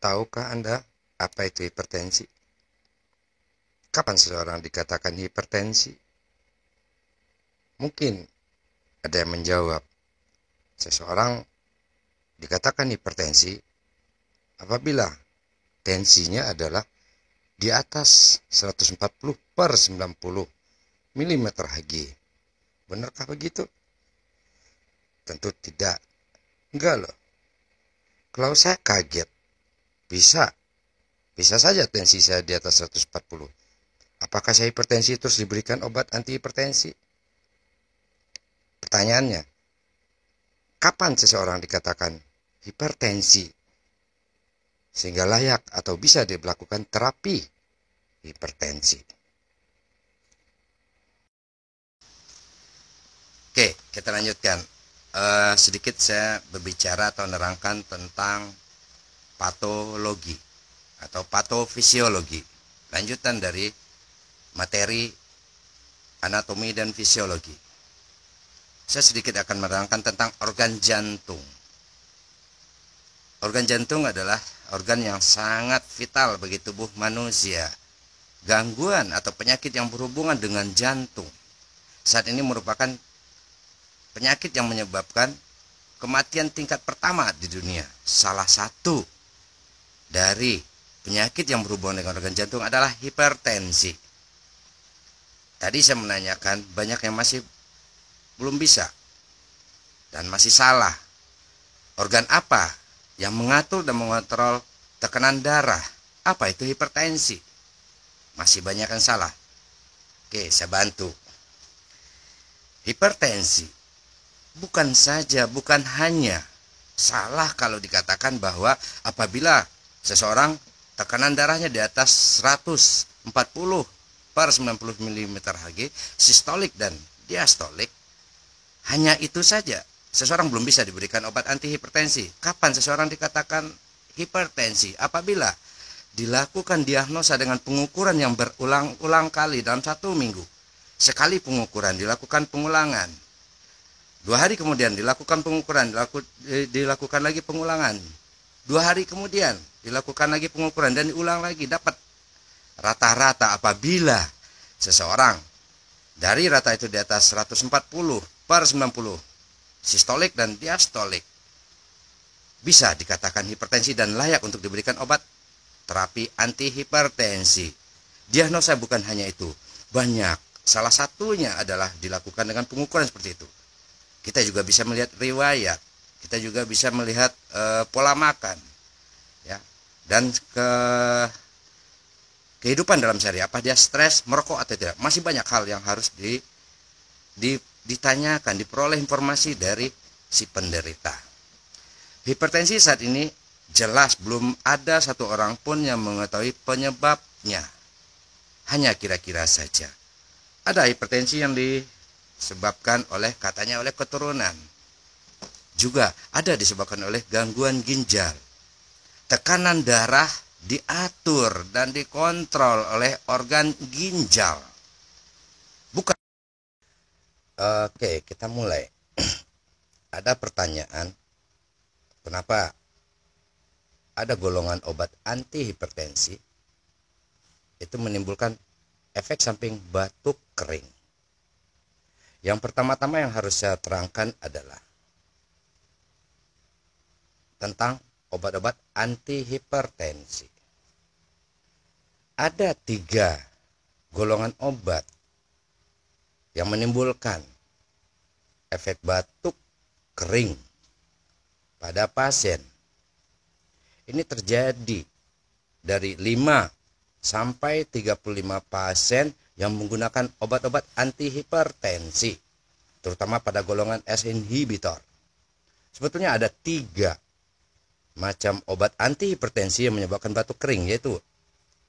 Tahukah Anda apa itu hipertensi? Kapan seseorang dikatakan hipertensi? Mungkin ada yang menjawab, seseorang dikatakan hipertensi apabila tensinya adalah di atas 140 per 90 mm Hg. Benarkah begitu? Tentu tidak. Enggak loh. Kalau saya kaget, bisa saja tensi saya di atas 140. Apakah saya hipertensi terus diberikan obat anti hipertensi? Pertanyaannya, kapan seseorang dikatakan hipertensi sehingga layak atau bisa dilakukan terapi hipertensi? Oke, kita lanjutkan. Sedikit saya berbicara atau menerangkan tentang patologi atau patofisiologi. Lanjutan dari materi anatomi dan fisiologi. Saya sedikit akan menerangkan tentang organ jantung. Organ jantung adalah organ yang sangat vital bagi tubuh manusia. Gangguan atau penyakit yang berhubungan dengan jantung saat ini merupakan penyakit yang menyebabkan kematian tingkat pertama di dunia. Salah satu dari penyakit yang berhubungan dengan organ jantung adalah hipertensi. Tadi saya menanyakan banyak yang masih belum bisa dan masih salah. Organ apa yang mengatur dan mengontrol tekanan darah? Apa itu hipertensi? Masih banyak yang salah. Oke, saya bantu. Hipertensi bukan hanya salah kalau dikatakan bahwa apabila seseorang tekanan darahnya di atas 140 per 90 mm Hg, sistolik dan diastolik, hanya itu saja seseorang belum bisa diberikan obat anti hipertensi. Kapan seseorang dikatakan hipertensi? Apabila dilakukan diagnosa dengan pengukuran yang berulang-ulang kali dalam 1 minggu. Sekali pengukuran dilakukan pengulangan. 2 hari kemudian dilakukan pengukuran, dilakukan lagi pengulangan. 2 hari kemudian dilakukan lagi pengukuran dan diulang lagi. Dapat rata-rata apabila seseorang dari rata itu di atas 140 per 90 sistolik dan diastolik, bisa dikatakan hipertensi dan layak untuk diberikan obat terapi anti hipertensi. Diagnosa bukan hanya itu, banyak. Salah satunya adalah dilakukan dengan pengukuran seperti itu. Kita juga bisa melihat riwayat, kita juga bisa melihat pola makan, ya, dan kehidupan dalam sehari. Apa dia stres, merokok atau tidak? Masih banyak hal yang harus ditanyakan, diperoleh informasi dari si penderita. Hipertensi saat ini jelas belum ada satu orang pun yang mengetahui penyebabnya. Hanya kira-kira saja. Ada hipertensi yang disebabkan oleh keturunan. Juga ada disebabkan oleh gangguan ginjal. Tekanan darah diatur dan dikontrol oleh organ ginjal. Bukan. Oke, kita mulai. Ada pertanyaan, kenapa ada golongan obat anti hipertensi itu menimbulkan efek samping batuk kering? Yang pertama-tama yang harus saya terangkan adalah tentang obat-obat anti hipertensi. Ada 3 golongan obat yang menimbulkan efek batuk kering pada pasien. Ini terjadi dari 5 sampai 35 pasien yang menggunakan obat-obat anti hipertensi, terutama pada golongan S inhibitor. Sebetulnya ada 3 macam obat anti hipertensi yang menyebabkan batuk kering, yaitu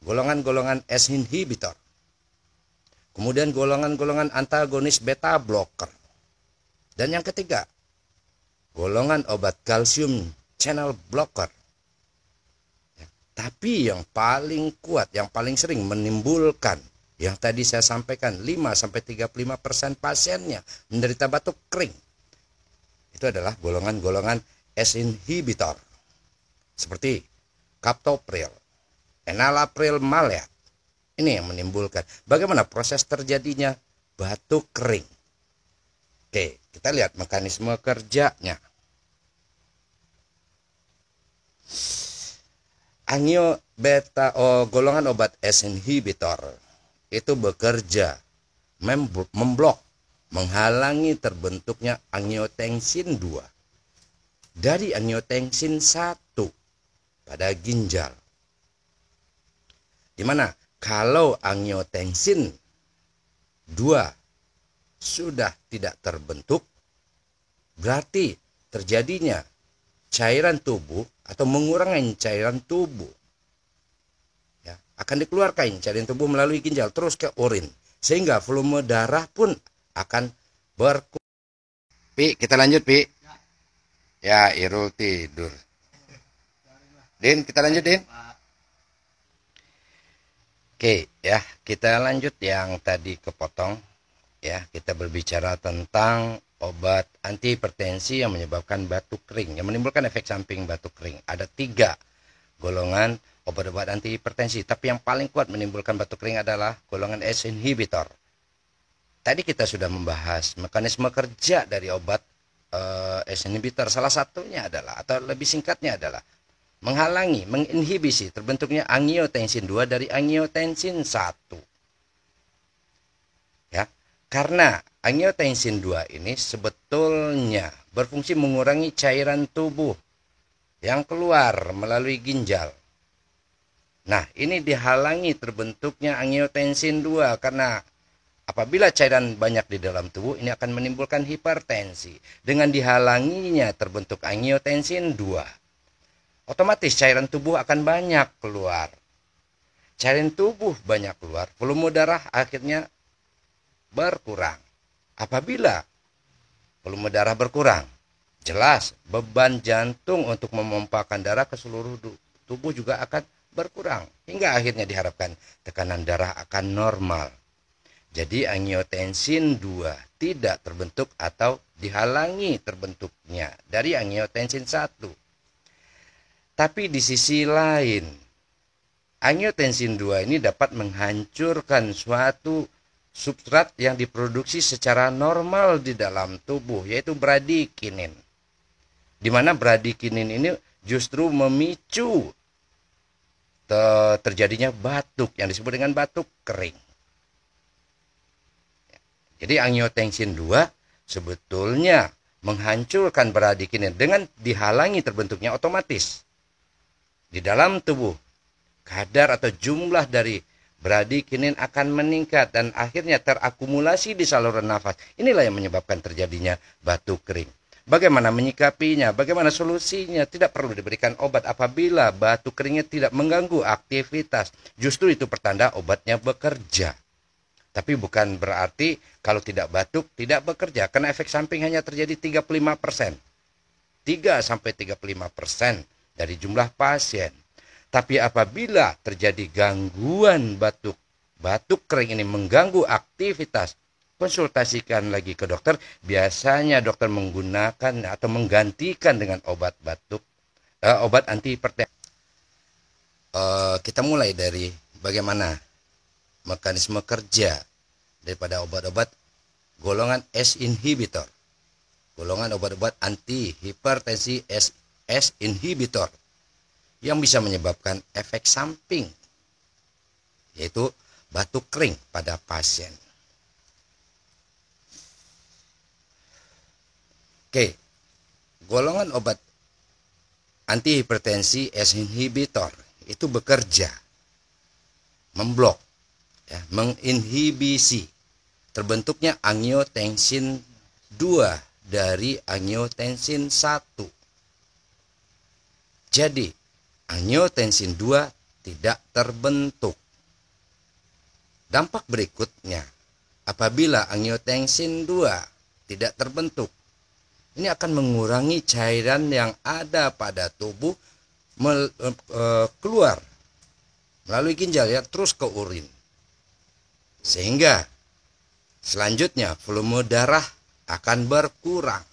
golongan-golongan S inhibitor, kemudian golongan-golongan antagonis beta blocker, dan yang ketiga golongan obat kalsium channel blocker. Tapi yang paling kuat, yang paling sering menimbulkan, yang tadi saya sampaikan 5-35% pasiennya menderita batuk kering, itu adalah golongan-golongan S inhibitor. Seperti captopril, enalapril maleat. Ini yang menimbulkan. Bagaimana proses terjadinya batuk kering? Oke, kita lihat mekanisme kerjanya. Golongan obat S inhibitor itu bekerja memblok, menghalangi terbentuknya angiotensin 2 dari angiotensin 1 pada ginjal. Dimana kalau angiotensin 2 sudah tidak terbentuk, berarti terjadinya cairan tubuh atau mengurangi cairan tubuh. Ya, akan dikeluarkan cairan tubuh melalui ginjal terus ke urin, sehingga volume darah pun akan berkurang. Pi, kita lanjut, Pi. Ya, Irul tidur. Din, kita lanjut, Din. Oke, ya, kita lanjut yang tadi kepotong. Ya, kita berbicara tentang obat antihipertensi yang menyebabkan batuk kering, yang menimbulkan efek samping batuk kering. Ada 3 golongan obat-obat antihipertensi, tapi yang paling kuat menimbulkan batuk kering adalah golongan S inhibitor. Tadi kita sudah membahas mekanisme kerja dari obat S inhibitor. Salah satunya adalah, atau lebih singkatnya adalah, menghalangi, menginhibisi terbentuknya angiotensin 2 dari angiotensin 1. Ya, karena angiotensin 2 ini sebetulnya berfungsi mengurangi cairan tubuh yang keluar melalui ginjal. Nah, ini dihalangi terbentuknya angiotensin 2 karena apabila cairan banyak di dalam tubuh, ini akan menimbulkan hipertensi. Dengan dihalanginya terbentuk angiotensin 2, otomatis cairan tubuh akan banyak keluar. Cairan tubuh banyak keluar, volume darah akhirnya berkurang. Apabila volume darah berkurang, jelas beban jantung untuk memompakan darah ke seluruh tubuh juga akan berkurang. Hingga akhirnya diharapkan tekanan darah akan normal. Jadi angiotensin 2 tidak terbentuk atau dihalangi terbentuknya dari angiotensin 1. Tapi di sisi lain, angiotensin 2 ini dapat menghancurkan suatu substrat yang diproduksi secara normal di dalam tubuh, yaitu bradikinin. Di mana bradikinin ini justru memicu terjadinya batuk yang disebut dengan batuk kering. Jadi angiotensin 2 sebetulnya menghancurkan bradikinin. Dengan dihalangi terbentuknya, otomatis di dalam tubuh kadar atau jumlah dari bradikinin akan meningkat dan akhirnya terakumulasi di saluran nafas. Inilah yang menyebabkan terjadinya batuk kering. Bagaimana menyikapinya? Bagaimana solusinya? Tidak perlu diberikan obat apabila batuk keringnya tidak mengganggu aktivitas. Justru itu pertanda obatnya bekerja. Tapi bukan berarti kalau tidak batuk tidak bekerja, karena efek samping hanya terjadi 35%. 3-35% dari jumlah pasien. Tapi apabila terjadi gangguan batuk kering ini mengganggu aktivitas, konsultasikan lagi ke dokter. Biasanya dokter menggunakan atau menggantikan dengan obat antihipertensi. Kita mulai dari bagaimana mekanisme kerja daripada obat-obat golongan S inhibitor. Golongan obat-obat antihipertensi S inhibitor yang bisa menyebabkan efek samping, yaitu batuk kering pada pasien. Oke, golongan obat antihipertensi S inhibitor itu bekerja memblok, ya, menginhibisi terbentuknya angiotensin 2 dari angiotensin 1. Jadi angiotensin 2 tidak terbentuk. Dampak berikutnya, apabila angiotensin 2 tidak terbentuk, ini akan mengurangi cairan yang ada pada tubuh keluar melalui ginjal, ya, terus ke urin. Sehingga selanjutnya volume darah akan berkurang.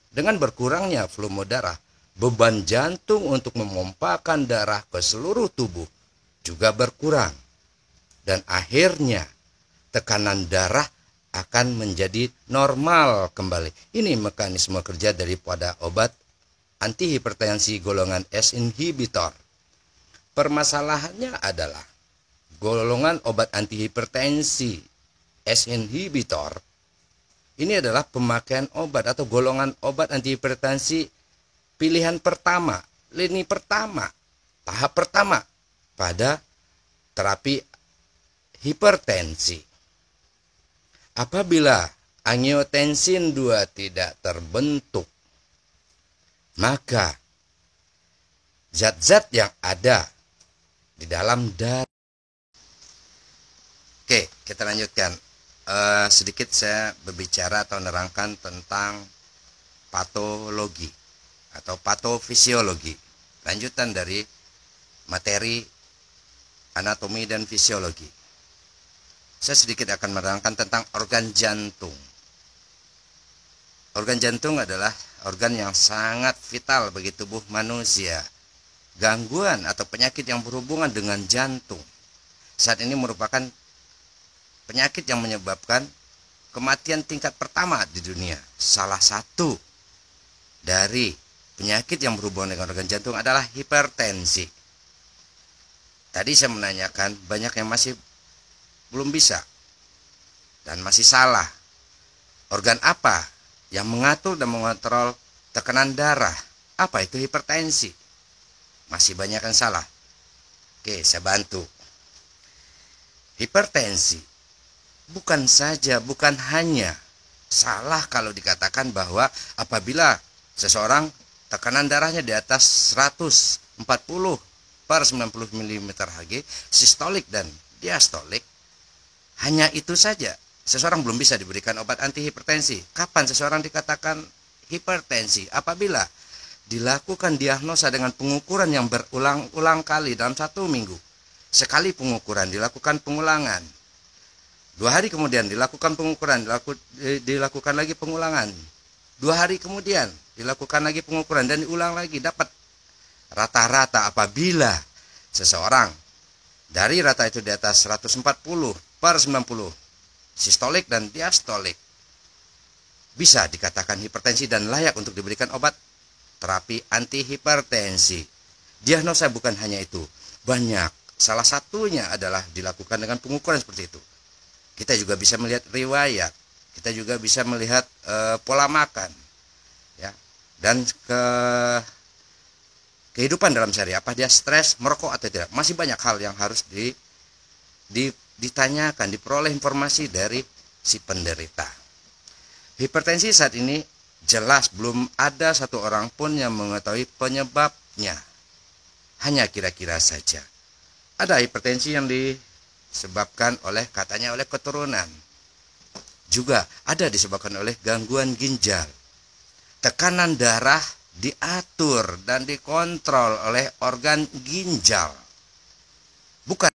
Dengan berkurangnya volume darah, beban jantung untuk memompakan darah ke seluruh tubuh juga berkurang. Dan akhirnya tekanan darah akan menjadi normal kembali. Ini mekanisme kerja daripada obat antihipertensi golongan S inhibitor. Permasalahannya adalah golongan obat antihipertensi S inhibitor ini adalah pemakaian obat atau golongan obat antihipertensi pilihan pertama, lini pertama, tahap pertama pada terapi hipertensi. Apabila angiotensin 2 tidak terbentuk, maka zat-zat yang ada di dalam darah. Oke, kita lanjutkan. Sedikit saya berbicara atau menerangkan tentang patologi atau patofisiologi. Lanjutan dari materi anatomi dan fisiologi. Saya sedikit akan menerangkan tentang organ jantung. Organ jantung adalah organ yang sangat vital bagi tubuh manusia. Gangguan atau penyakit yang berhubungan dengan jantung saat ini merupakan penyakit yang menyebabkan kematian tingkat pertama di dunia. Salah satu dari penyakit yang berhubungan dengan organ jantung adalah hipertensi. Tadi saya menanyakan banyak yang masih belum bisa dan masih salah. Organ apa yang mengatur dan mengontrol tekanan darah? Apa itu hipertensi? Masih banyak yang salah. Oke, saya bantu. Hipertensi bukan hanya salah kalau dikatakan bahwa apabila seseorang tekanan darahnya di atas 140 per 90 mm/Hg, sistolik dan diastolik, hanya itu saja seseorang belum bisa diberikan obat antihipertensi. Kapan seseorang dikatakan hipertensi? Apabila dilakukan diagnosa dengan pengukuran yang berulang-ulang kali dalam 1 minggu. Sekali pengukuran dilakukan pengulangan. 2 hari kemudian dilakukan pengukuran, dilakukan lagi pengulangan. 2 hari kemudian dilakukan lagi pengukuran dan diulang lagi. Dapat rata-rata apabila seseorang dari rata itu di atas 140 per 90 sistolik dan diastolik, bisa dikatakan hipertensi dan layak untuk diberikan obat terapi antihipertensi. Diagnosa bukan hanya itu, banyak. Salah satunya adalah dilakukan dengan pengukuran seperti itu. Kita juga bisa melihat riwayat, kita juga bisa melihat pola makan, ya, dan kehidupan dalam sehari. Apa dia stres, merokok atau tidak? Masih banyak hal yang harus ditanyakan, diperoleh informasi dari si penderita. Hipertensi saat ini jelas belum ada satu orang pun yang mengetahui penyebabnya. Hanya kira-kira saja. Ada hipertensi yang disebabkan katanya oleh keturunan. Juga ada disebabkan oleh gangguan ginjal. Tekanan darah diatur dan dikontrol oleh organ ginjal. Bukan